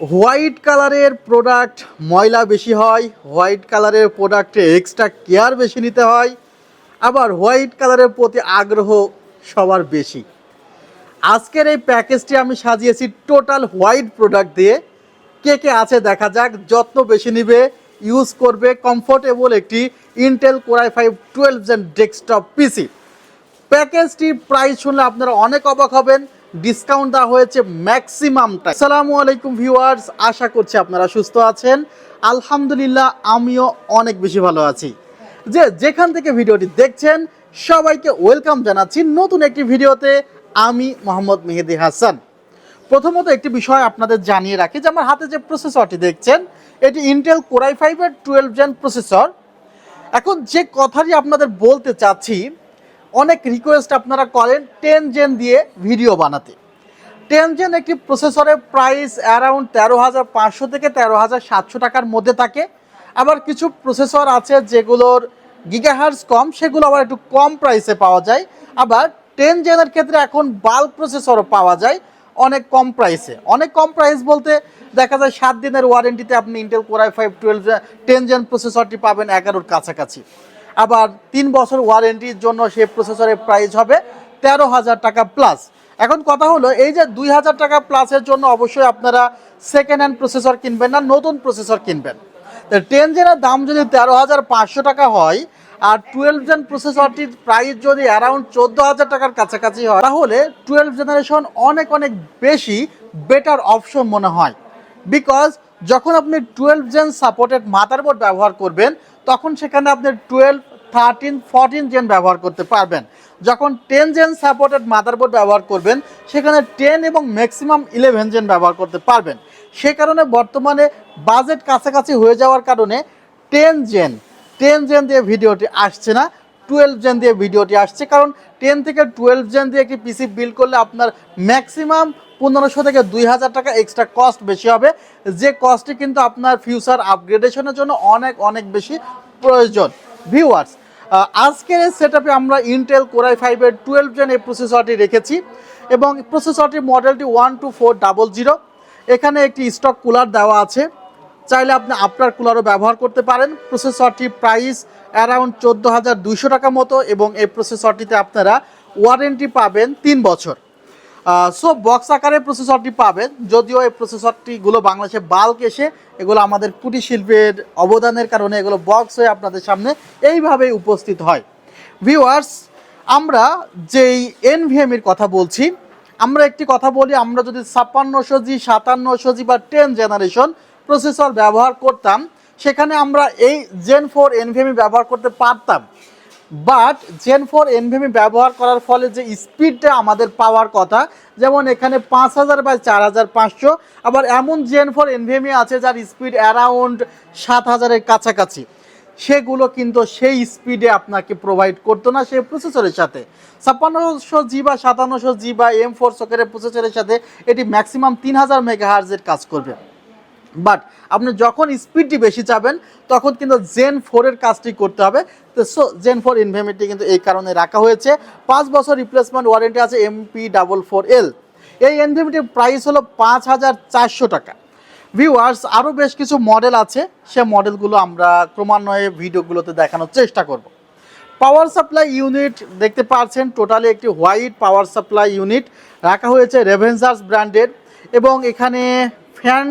White কালারের product ময়লা বেশি হয়, হোয়াইট কালারের প্রোডাক্টে এক্সট্রা কেয়ার বেশি নিতে হয়, আবার হোয়াইট কালারের প্রতি আগ্রহ সবার বেশি। আজকের এই প্যাকেজটি আমি সাজিয়েছি টোটাল হোয়াইট প্রোডাক্ট দিয়ে। কে কে আছে দেখা যাক, যত্ন বেশি নিবে, ইউজ করবে কমফোর্টেবল একটি Intel core i5 12 gen desktop PC. প্যাকেজটির প্রাইস শুনলে আপনারা অনেক অবাক হবেন। ডিসকাউন্ট দেওয়া হয়েছে ম্যাক্সিমামটা। আসসালামু আলাইকুম ভিউয়ার্স, আশা করছি আপনারা সুস্থ আছেন। আলহামদুলিল্লাহ আমিও অনেক বেশি ভালো আছি। যেখান থেকে ভিডিওটি দেখছেন সবাইকে ওয়েলকাম জানাচ্ছি নতুন একটি ভিডিওতে। আমি মোহাম্মদ মেহেদি হাসান। প্রথমত একটি বিষয় আপনাদের জানিয়ে রাখি যে আমার হাতে যে প্রসেসরটি দেখছেন এটি ইন্টেল কোর i5 এর 12 জেন প্রসেসর। এখন যে কথাটি আপনাদের বলতে চাচ্ছি, অনেক রিকোয়েস্ট আপনারা করেন 10 জেন দিয়ে ভিডিও বানাতে। 10 জেন একটি প্রসেসরের প্রাইস অ্যারাউন্ড 13,500 থেকে 13,700 টাকার মধ্যে থাকে। আবার কিছু প্রসেসর আছে যেগুলোর গিগাহার্জ কম, সেগুলো আবার একটু কম প্রাইসে পাওয়া যায়। আবার 10 জেনের ক্ষেত্রে এখন বাল্ক প্রসেসরও পাওয়া যায় অনেক কম প্রাইসে। অনেক কম প্রাইস বলতে দেখা যায় 7 দিনের ওয়ারেন্টিতে আপনি ইন্টেল কোর i5 10 জেন প্রসেসরটি পাবেন 11-র কাছাকাছি। আবার 3 বছর ওয়ারেন্টির জন্য সেই প্রসেসরের প্রাইস হবে 13,000 টাকা প্লাস। এখন কথা হলো, এই যে 2,000 টাকা প্লাসের জন্য অবশ্যই আপনারা সেকেন্ড হ্যান্ড প্রসেসর কিনবেন না, নতুন প্রসেসর কিনবেন। তো 10 জেনের দাম যদি 13,500 টাকা হয় আর 12 জেন প্রসেসরটির প্রাইস যদি অ্যারাউন্ড 14,000 টাকার কাছাকাছি হয়, তাহলে 12 জেনারেশন অনেক অনেক বেশি বেটার অপশন মনে হয়। বিকজ যখন আপনি 12 জেন সাপোর্টেড মাদারবোর্ড ব্যবহার করবেন তখন সেখানে আপনি 12, 13, 14 জেন ব্যবহার করতে পারবেন। যখন 10 জেন সাপোর্টেড মাদারবোর্ড ব্যবহার করবেন সেখানে 10 এবং ম্যাক্সিমাম 11 জেন ব্যবহার করতে পারবেন। সে কারণে বর্তমানে বাজেট কাছাকাছি হয়ে যাওয়ার কারণে 10 জেন দিয়ে ভিডিওটি আসছে না, 12 জেন দিয়ে ভিডিওটি আসছে। কারণ 10 থেকে 12 জেন দিয়ে একটি পিসি বিল্ড করলে আপনার ম্যাক্সিমাম 1500 থেকে 2,000 টাকা এক্সট্রা কস্ট বেশি হবে, যে কস্টটি কিন্তু আপনার ফিউচার আপগ্রেডেশনের জন্য অনেক অনেক বেশি প্রয়োজন। ভিউয়ার্স, আজকের এই সেটআপে আমরা ইন্টেল কোর i5 এর 12 জেন এই প্রসেসরটি রেখেছি এবং প্রসেসরটির মডেলটি 12400। এখানে একটি স্টক কুলার দেওয়া আছে, চাইলে আপনি আপনার কুলারও ব্যবহার করতে পারেন। প্রসেসরটির প্রাইস অ্যারাউন্ড 14,200 টাকা মতো এবং এই প্রসেসরটিতে আপনারা ওয়ারেন্টি পাবেন 3 বছর। সো বক্স আকারে প্রসেসরটি পাবেন, যদিও এই প্রসেসরটিগুলো বাংলাদেশে বাল্ক এসে এগুলো আমাদের কুটির শিল্পের অবদানের কারণে এগুলো বক্স হয়ে আপনাদের সামনে এইভাবেই উপস্থিত হয়। ভিউয়ার্স, আমরা যেই এনভিএমের কথা বলছি, আমরা একটি কথা বলি, আমরা যদি 5600G, 5700G বা 10 জেনারেশন প্রসেসর ব্যবহার করতাম সেখানে আমরা এই জেন 4 এনভিএমই ব্যবহার করতে পারতাম। বাট জেন 4 এনভিএমই ব্যবহার করার ফলে যে স্পিডটা আমাদের পাওয়ার কথা, যেমন এখানে 5000 বা 4500, আবার এমন জেন 4 এনভিএমই আছে যার স্পিড অ্যারাউন্ড 7000-এর কাছাকাছি, সেগুলো কিন্তু সেই স্পিডে আপনাকে প্রোভাইড করতো না সেই প্রসেসরের সাথে। 5600G বা 5700G বা M4 সকেটের প্রসেসরের সাথে এটি ম্যাক্সিমাম 3000 মেগাহার্জের কাজ করবে। বাট আপনি যখন স্পিডটি বেশি চাবেন তখন কিন্তু জেন 4-এর কাজটি করতে হবে। তো জেন 4 এনভিএমটি কিন্তু এই কারণে রাখা হয়েছে। 5 বছর রিপ্লেসমেন্ট ওয়ারেন্টি আছে MP44L। এই এনভিএমটির প্রাইস হলো 5,400 টাকা। ভিউয়ার্স, আরও বেশ কিছু মডেল আছে, সে মডেলগুলো আমরা ক্রমান্বয়ে ভিডিওগুলোতে দেখানোর চেষ্টা করব। পাওয়ার সাপ্লাই ইউনিট দেখতে পাচ্ছেন, টোটালি একটি হোয়াইট পাওয়ার সাপ্লাই ইউনিট রাখা হয়েছে রেভেনজার্স ব্র্যান্ডের, এবং এখানে ফ্যান,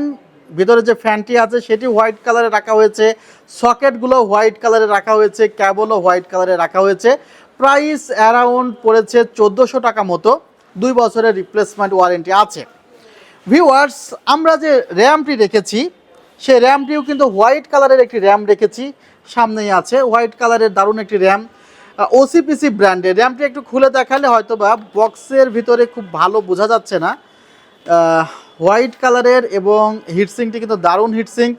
ভিতরে যে ফ্যানটি আছে সেটি হোয়াইট কালারে রাখা হয়েছে, সকেটগুলো হোয়াইট কালারে রাখা হয়েছে, ক্যাবলও হোয়াইট কালারে রাখা হয়েছে। প্রাইস অ্যারাউন্ড পড়েছে 1400 টাকা মতো, 2 বছরের রিপ্লেসমেন্ট ওয়ারেন্টি আছে। ভিউয়ার্স, আমরা যে র্যামটি রেখেছি সেই র্যামটিও কিন্তু হোয়াইট কালারের একটি র্যাম রেখেছি, সামনেই আছে হোয়াইট কালারের দারুণ একটি র্যাম, ওসিপিসি ব্র্যান্ডের। র্যামটি একটু খুলে দেখালে হয়তো বা বক্সের ভিতরে খুব ভালো বোঝা যাচ্ছে না। হোয়াইট কালারের এবং হিটসিংটি কিন্তু দারুণ heat sink.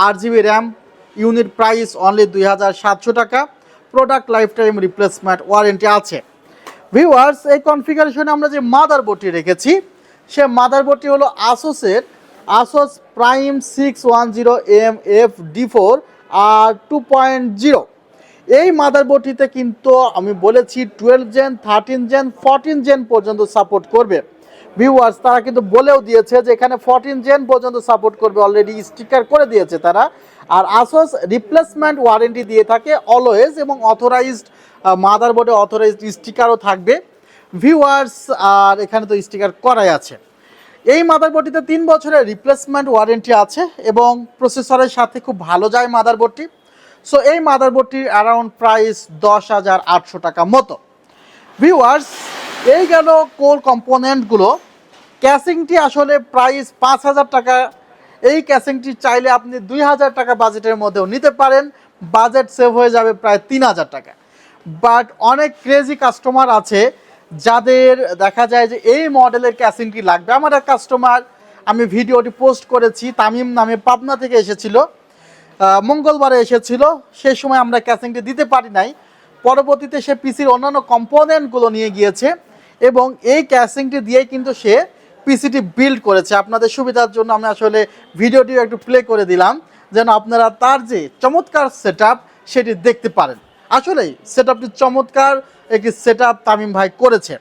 8GB RAM, unit price only 2,700 টাকা, product life time replacement warranty আছে। ভিউয়ার্স, এই কনফিগারেশনে আমরা যে মাদারবোর্ডটি রেখেছি সে মাদারবোর্ডটি হলো আসোসের আসোস প্রাইম 610MF-D4 আর 2.0। এই মাদারবোর্ডটিতে কিন্তু আমি বলেছি 12 জেন, 13 জেন, 14 জেন পর্যন্ত সাপোর্ট করবে। ভিউয়ার্স তারা কিন্তু বলেও দিয়েছে যে এখানে 14 জেন পর্যন্ত সাপোর্ট করবে, অলরেডি স্টিকার করে দিয়েছে তারা। আর আসোস রিপ্লেসমেন্ট ওয়ারেন্টি দিয়ে থাকে অলওয়েজ, এবং অথরাইজড মাদারবোর্ডে অথরাইজড স্টিকারও থাকবে ভিউয়ার্স। আর এখানে তো স্টিকার করাই আছে। এই মাদারবোর্ডটিতে 3 বছরের রিপ্লেসমেন্ট ওয়ারেন্টি আছে এবং প্রসেসরের সাথে খুব ভালো যায় মাদারবোর্ডটি। সো এই মাদারবোর্ডটির অ্যারাউন্ড প্রাইস 10,800 টাকা মতো। ভিউয়ার্স এই গেল কোর কম্পোনেন্টগুলো। ক্যাসিংটি আসলে প্রাইস 5,000 টাকা। এই ক্যাসিংটি চাইলে আপনি 2,000 টাকা বাজেটের মধ্যেও নিতে পারেন, বাজেট সেভ হয়ে যাবে প্রায় 3,000 টাকা। বাট অনেক ক্রেজি কাস্টমার আছে যাদের দেখা যায় যে এই মডেলের ক্যাসিংটি লাগবে। আমার এক কাস্টমার, আমি ভিডিওটি পোস্ট করেছি, তামিম নামে পাবনা থেকে এসেছিল, মঙ্গলবারে এসেছিল। সেই সময় আমরা ক্যাসিংটি দিতে পারি নাই, পরবর্তীতে সে পিসির অন্যান্য কম্পোনেন্টগুলো নিয়ে গিয়েছে এবং এই ক্যাসিংটি দিয়েই কিন্তু সে পিসিটি বিল্ড করেছে। আপনাদের সুবিধার জন্য আমি আসলে ভিডিওটিও একটু প্লে করে দিলাম যেন আপনারা তার যে চমৎকার সেটআপ সেটি দেখতে পারেন। আসলেই সেটআপটি চমৎকার একটি সেটআপ তামিম ভাই করেছে।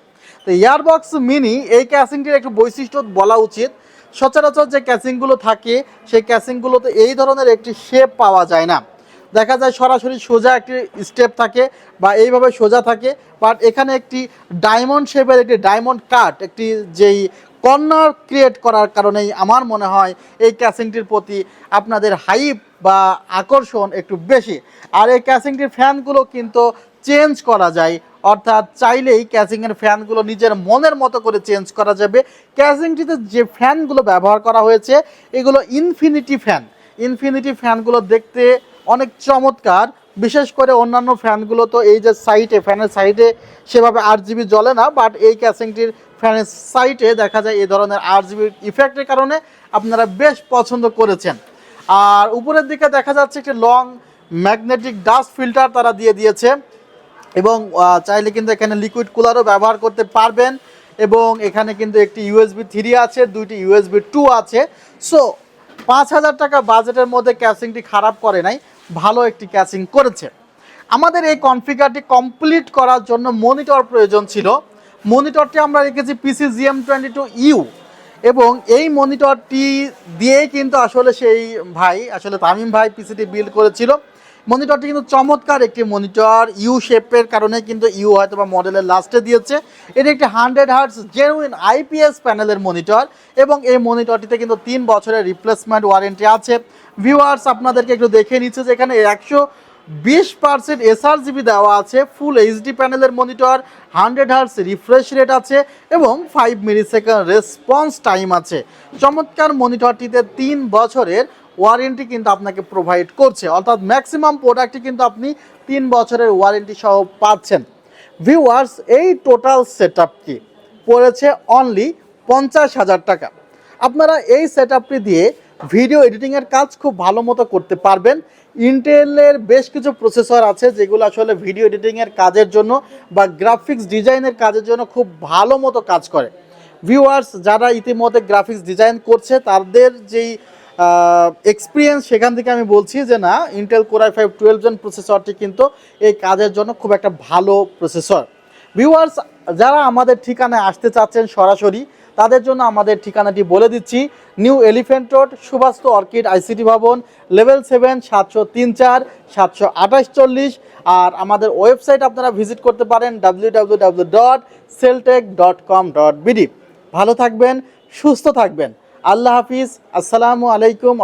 তো এয়ারবক্স মিনি এই ক্যাসিংটির একটু বৈশিষ্ট্য বলা উচিত। সচরাচর যে ক্যাসিংগুলো থাকে সেই ক্যাসিংগুলোতে এই ধরনের একটি শেপ পাওয়া যায় না, দেখা যায় সরাসরি সোজা একটি স্টেপ থাকে বা এইভাবে সোজা থাকে। বাট এখানে একটি ডায়মন্ড শেপের একটি ডায়মন্ড কাট, একটি যেই কর্নার ক্রিয়েট করার কারণেই আমার মনে হয় এই ক্যাসিংটির প্রতি আপনাদের হাইপ বা আকর্ষণ একটু বেশি। আর এই ক্যাসিংটির ফ্যানগুলো কিন্তু চেঞ্জ করা যায়, অর্থাৎ চাইলেই ক্যাসিংয়ের ফ্যানগুলো নিজের মনের মতো করে চেঞ্জ করা যাবে। ক্যাসিংটিতে যে ফ্যানগুলো ব্যবহার করা হয়েছে এগুলো ইনফিনিটি ফ্যান। ইনফিনিটি ফ্যানগুলো দেখতে অনেক চমৎকার। বিশেষ করে অন্যান্য ফ্যানগুলো তো এই যে সাইডে, ফ্যানের সাইডে সেভাবে RGB জ্বলে না, বাট এই ক্যাসিংটির ফ্যানের সাইডে দেখা যায় এই ধরনের RGB ইফেক্টের কারণে আপনারা বেশ পছন্দ করেছেন। আর উপরের দিকে দেখা যাচ্ছে একটি লং ম্যাগনেটিক ডাস্ট ফিল্টার তারা দিয়ে দিয়েছে এবং চাইলে কিন্তু এখানে লিকুইড কুলারও ব্যবহার করতে পারবেন। এবং এখানে কিন্তু একটি USB 3 আছে, দুইটি USB 2 আছে। সো 5,000 টাকা বাজেটের মধ্যে ক্যাসিংটি খারাপ করে নাই, ভালো একটি ক্যাসিং করেছে। আমাদের এই কনফিগারটি কমপ্লিট করার জন্য মনিটর প্রয়োজন ছিল। মনিটরটি আমরা রেখেছি PC GM22U এবং এই মনিটরটি দিয়েই কিন্তু আসলে সেই ভাই, আসলে তামিম ভাই পিসিটি বিল্ড করেছিল। মনিটরটি কিন্তু চমৎকার একটি মনিটর, ইউ শেপের কারণে কিন্তু ইউ হয়তো বা মডেলের লাস্টে দিয়েছে। এটি একটি 100 হার্টজ জেনুইন IPS প্যানেলের মনিটর এবং এই মনিটরটিতে কিন্তু 3 বছরের রিপ্লেসমেন্ট ওয়ারেন্টি আছে। ভিউয়ার্স আপনাদেরকে একটু দেখে নিচ্ছে যে এখানে 120% sRGB দেওয়া আছে, ফুল HD প্যানেলের মনিটর, 100 হার্টজ রিফ্রেশ রেট আছে এবং 5 মিলিসেকেন্ড রেসপন্স টাইম আছে। চমৎকার মনিটরটিতে 3 বছরের ওয়ারেন্টি কিন্তু আপনাকে প্রোভাইড করছে, অর্থাৎ ম্যাক্সিমাম প্রোডাক্টই কিন্তু আপনি 3 বছরের ওয়ারেন্টি সহ পাচ্ছেন। ভিউয়ার্স এই টোটাল সেটআপটি পড়েছে অনলি 50,000 টাকা। আপনারা এই সেটআপটি দিয়ে ভিডিও এডিটিংয়ের কাজ খুব ভালো মতো করতে পারবেন। ইন্টেলের বেশ কিছু প্রসেসর আছে যেগুলো আসলে ভিডিও এডিটিংয়ের কাজের জন্য বা গ্রাফিক্স ডিজাইনের কাজের জন্য খুব ভালো মতো কাজ করে। ভিউয়ার্স যারা ইতিমধ্যে গ্রাফিক্স ডিজাইন করছে তাদের যেই এক্সপিরিয়েন্স, সেখান থেকে আমি বলছি যে না, ইন্টেল Core i5 12 জেন প্রসেসরটি কিন্তু এই কাজের জন্য খুব একটা ভালো প্রসেসর। ভিউয়ার্স যারা আমাদের ঠিকানায় আসতে চাচ্ছেন সরাসরি, তাদের জন্য আমাদের ঠিকানাটি বলে দিচ্ছি। New elephant road, Subhash orchid ICT ভবন, লেভেল 7, 703-4, 728-40। আর আমাদের ওয়েবসাইট আপনারা ভিজিট করতে পারেন www.celltech.com.bd। ভালো থাকবেন, সুস্থ থাকবেন। আল্লাহ হাফিজ, আসসালামু আলাইকুম।